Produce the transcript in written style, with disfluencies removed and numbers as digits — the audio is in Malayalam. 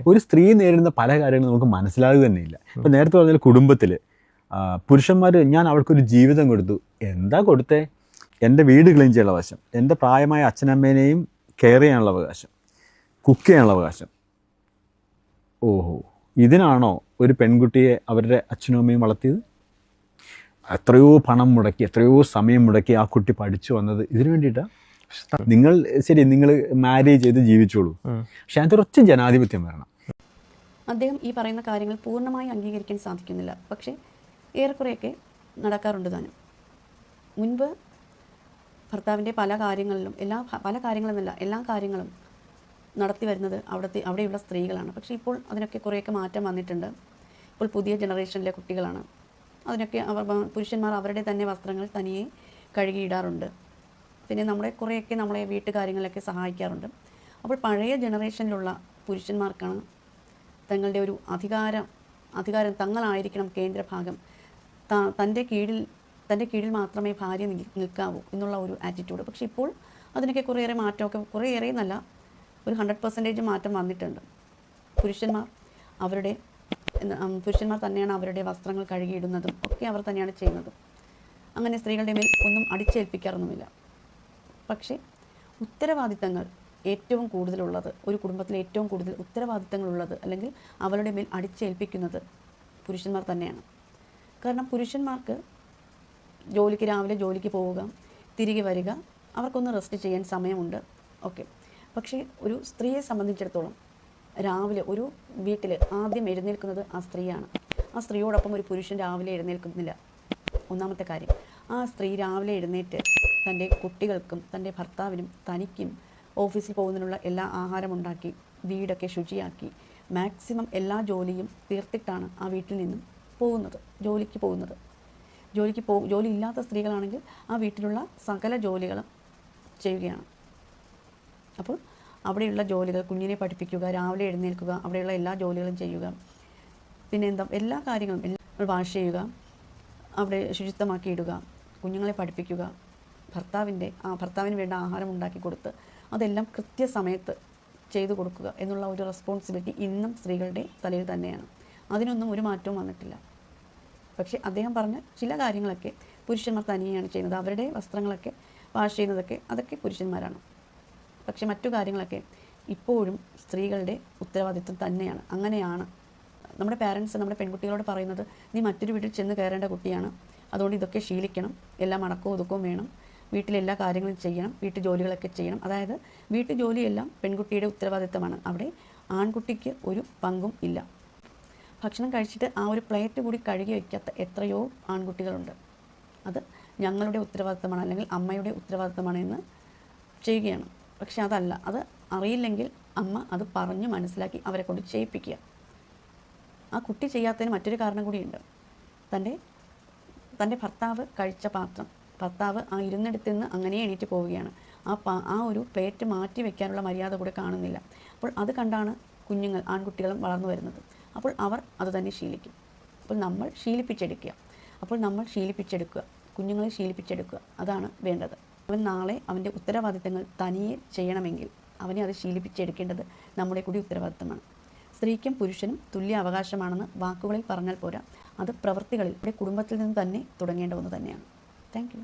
ഒരു സ്ത്രീ നേരിടുന്ന പല കാര്യങ്ങളും നമുക്ക് മനസ്സിലാകുക തന്നെയില്ല. ഇപ്പം നേരത്തെ പറഞ്ഞാൽ കുടുംബത്തിൽ പുരുഷന്മാർ ഞാൻ അവൾക്കൊരു ജീവിതം കൊടുത്തു. എന്താ കൊടുത്തേ? എൻ്റെ വീട് ക്ലീൻ ചെയ്യാനുള്ള അവകാശം, എൻ്റെ പ്രായമായ അച്ഛനമ്മേനെയും കെയർ ചെയ്യാനുള്ള അവകാശം, കുക്ക് ചെയ്യാനുള്ള അവകാശം. ഓഹോ, ഇതിനാണോ ഒരു പെൺകുട്ടിയെ അവരുടെ അച്ഛനും അമ്മയും വളർത്തിയത്? എത്രയോ പണം മുടക്കി, എത്രയോ സമയം മുടക്കി ആ കുട്ടി പഠിച്ചു വന്നത് ഇതിനു വേണ്ടിയിട്ടാണ്. നിങ്ങൾ ശരി, നിങ്ങൾ മാരേജ് ചെയ്ത് ജീവിച്ചോളൂ, പക്ഷെ അതിനൊരൊറ്റ ജനാധിപത്യം വരണം. അദ്ദേഹം ഈ പറയുന്ന കാര്യങ്ങൾ പൂർണ്ണമായി അംഗീകരിക്കാൻ സാധിക്കുന്നില്ല, പക്ഷേ ഏറെക്കുറെയൊക്കെ നടക്കാറുണ്ട് താനും. മുൻപ് ഭർത്താവിൻ്റെ പല കാര്യങ്ങളിലും പല കാര്യങ്ങളെന്നല്ല എല്ലാ കാര്യങ്ങളും നടത്തി വരുന്നത് അവിടെയുള്ള സ്ത്രീകളാണ്. പക്ഷേ ഇപ്പോൾ അതിനൊക്കെ കുറേയൊക്കെ മാറ്റം വന്നിട്ടുണ്ട്. ഇപ്പോൾ പുതിയ ജനറേഷനിലെ കുട്ടികളാണ്. അതിനൊക്കെ പുരുഷന്മാർ അവരുടെ തന്നെ വസ്ത്രങ്ങൾ തനിയെ കഴുകിയിടാറുണ്ട്. പിന്നെ കുറേയൊക്കെ നമ്മളെ വീട്ടുകാര്യങ്ങളിലൊക്കെ സഹായിക്കാറുണ്ട്. അപ്പോൾ പഴയ ജനറേഷനിലുള്ള പുരുഷന്മാർക്കാണ് തങ്ങളുടെ ഒരു അധികാരം തങ്ങളായിരിക്കണം കേന്ദ്രഭാഗം, തൻ്റെ കീഴിൽ മാത്രമേ ഭാര്യ നിൽക്കാവൂ എന്നുള്ള ഒരു ആറ്റിറ്റ്യൂഡ്. പക്ഷേ ഇപ്പോൾ അതിനൊക്കെ കുറേയേറെ മാറ്റമൊക്കെ, കുറേയേറെ എന്നല്ല, ഒരു 100% മാറ്റം വന്നിട്ടുണ്ട്. പുരുഷന്മാർ തന്നെയാണ് അവരുടെ വസ്ത്രങ്ങൾ കഴുകിയിടുന്നതും ഒക്കെ അവർ തന്നെയാണ് ചെയ്യുന്നതും. അങ്ങനെ സ്ത്രീകളുടെ മേൽ ഒന്നും അടിച്ചേൽപ്പിക്കാറൊന്നുമില്ല. പക്ഷേ ഉത്തരവാദിത്തങ്ങൾ ഏറ്റവും കൂടുതലുള്ളത്, ഒരു കുടുംബത്തിൽ ഏറ്റവും കൂടുതൽ ഉത്തരവാദിത്തങ്ങളുള്ളത് അല്ലെങ്കിൽ അവരുടെ മേൽ അടിച്ചേൽപ്പിക്കുന്നത് പുരുഷന്മാർ തന്നെയാണ്. കാരണം പുരുഷന്മാർക്ക് രാവിലെ ജോലിക്ക് പോവുക, തിരികെ വരിക, അവർക്കൊന്ന് റെസ്റ്റ് ചെയ്യാൻ സമയമുണ്ട്, ഓക്കെ. പക്ഷേ ഒരു സ്ത്രീയെ സംബന്ധിച്ചിടത്തോളം രാവിലെ ഒരു വീട്ടിൽ ആദ്യം എഴുന്നേൽക്കുന്നത് ആ സ്ത്രീയാണ്. ആ സ്ത്രീയോടൊപ്പം ഒരു പുരുഷൻ രാവിലെ എഴുന്നേൽക്കുന്നില്ല. ഒന്നാമത്തെ കാര്യം, ആ സ്ത്രീ രാവിലെ എഴുന്നേറ്റ് തൻ്റെ കുട്ടികൾക്കും തൻ്റെ ഭർത്താവിനും തനിക്കും ഓഫീസിൽ പോകുന്നതിനുള്ള എല്ലാ ആഹാരം ഉണ്ടാക്കി, വീടൊക്കെ ശുചിയാക്കി, മാക്സിമം എല്ലാ ജോലിയും തീർത്തിട്ടാണ് ആ വീട്ടിൽ നിന്നും ജോലിക്ക് പോകുന്നത്. ജോലി ഇല്ലാത്ത സ്ത്രീകളാണെങ്കിൽ ആ വീട്ടിലുള്ള സകല ജോലികളും ചെയ്യുകയാണ്. അപ്പോൾ അവിടെയുള്ള ജോലികൾ, കുഞ്ഞിനെ പഠിപ്പിക്കുക, രാവിലെ എഴുന്നേൽക്കുക, അവിടെയുള്ള എല്ലാ ജോലികളും ചെയ്യുക, പിന്നെ എല്ലാ കാര്യങ്ങളും വാഷ് ചെയ്യുക, അവിടെ ശുചിത്വമാക്കി ഇടുക, കുഞ്ഞുങ്ങളെ പഠിപ്പിക്കുക, ഭർത്താവിന് വേണ്ട ആഹാരം ഉണ്ടാക്കി കൊടുത്ത് അതെല്ലാം കൃത്യസമയത്ത് ചെയ്തു കൊടുക്കുക എന്നുള്ള ഒരു റെസ്പോൺസിബിലിറ്റി ഇന്നും സ്ത്രീകളുടെ തലയിൽ തന്നെയാണ്. അതിനൊന്നും ഒരു മാറ്റവും വന്നിട്ടില്ല. പക്ഷേ അദ്ദേഹം പറഞ്ഞ ചില കാര്യങ്ങളൊക്കെ പുരുഷന്മാർ തനിയാണ് ചെയ്യുന്നത്. അവരുടെ വസ്ത്രങ്ങളൊക്കെ വാഷ് ചെയ്യുന്നതൊക്കെ അതൊക്കെ പുരുഷന്മാരാണ്. പക്ഷേ മറ്റു കാര്യങ്ങളൊക്കെ ഇപ്പോഴും സ്ത്രീകളുടെ ഉത്തരവാദിത്വം തന്നെയാണ്. അങ്ങനെയാണ് നമ്മുടെ പാരൻസ് നമ്മുടെ പെൺകുട്ടികളോട് പറയുന്നത്, നീ മറ്റൊരു വീട്ടിൽ ചെന്ന് കയറേണ്ട കുട്ടിയാണ്, അതുകൊണ്ട് ഇതൊക്കെ ശീലിക്കണം, എല്ലാം അടക്കവും ഒതുക്കവും വേണം, വീട്ടിലെല്ലാ കാര്യങ്ങളും ചെയ്യണം, വീട്ടുജോലികളൊക്കെ ചെയ്യണം. അതായത് വീട്ടുജോലിയെല്ലാം പെൺകുട്ടിയുടെ ഉത്തരവാദിത്തമാണ്. അവിടെ ആൺകുട്ടിക്ക് ഒരു പങ്കും ഇല്ല. ഭക്ഷണം കഴിച്ചിട്ട് ആ ഒരു പ്ലേറ്റ് കൂടി കഴുകി വയ്ക്കാത്ത എത്രയോ ആൺകുട്ടികളുണ്ട്. അത് ഞങ്ങളുടെ ഉത്തരവാദിത്തമാണ് അല്ലെങ്കിൽ അമ്മയുടെ ഉത്തരവാദിത്തമാണ് എന്ന് ചെയ്യുകയാണ്. പക്ഷെ അതല്ല, അത് അറിയില്ലെങ്കിൽ അമ്മ അത് പറഞ്ഞ് മനസ്സിലാക്കി അവരെ കൊണ്ട് ചെയ്യിപ്പിക്കുക. ആ കുട്ടി ചെയ്യാത്തതിന് മറ്റൊരു കാരണം കൂടിയുണ്ട്. തൻ്റെ ഭർത്താവ് കഴിച്ച പാത്രം, ഭർത്താവ് ആ ഇരുന്നിടത്ത് നിന്ന് അങ്ങനെ എണീറ്റ് പോവുകയാണ്. ആ ഒരു പ്ലേറ്റ് മാറ്റി വയ്ക്കാനുള്ള മര്യാദ കൂടെ കാണുന്നില്ല. അപ്പോൾ അത് കണ്ടാണ് ആൺകുട്ടികളും വളർന്നു വരുന്നത്. അപ്പോൾ അവർ അത് തന്നെ ശീലിക്കും. അപ്പോൾ നമ്മൾ ശീലിപ്പിച്ചെടുക്കുക, കുഞ്ഞുങ്ങളെ ശീലിപ്പിച്ചെടുക്കുക, അതാണ് വേണ്ടത്. അവൻ നാളെ അവൻ്റെ ഉത്തരവാദിത്തങ്ങൾ തനിയെ ചെയ്യണമെങ്കിൽ അവനെ അത് ശീലിപ്പിച്ചെടുക്കേണ്ടത് നമ്മുടെ കൂടി ഉത്തരവാദിത്തമാണ്. സ്ത്രീക്കും പുരുഷനും തുല്യ അവകാശമാണെന്ന് വാക്കുകളിൽ പറഞ്ഞാൽ പോരാ, അത് പ്രവൃത്തികളിൽ കുടുംബത്തിൽ നിന്ന് തന്നെ തുടങ്ങേണ്ട ഒന്ന് തന്നെയാണ്. Thank you.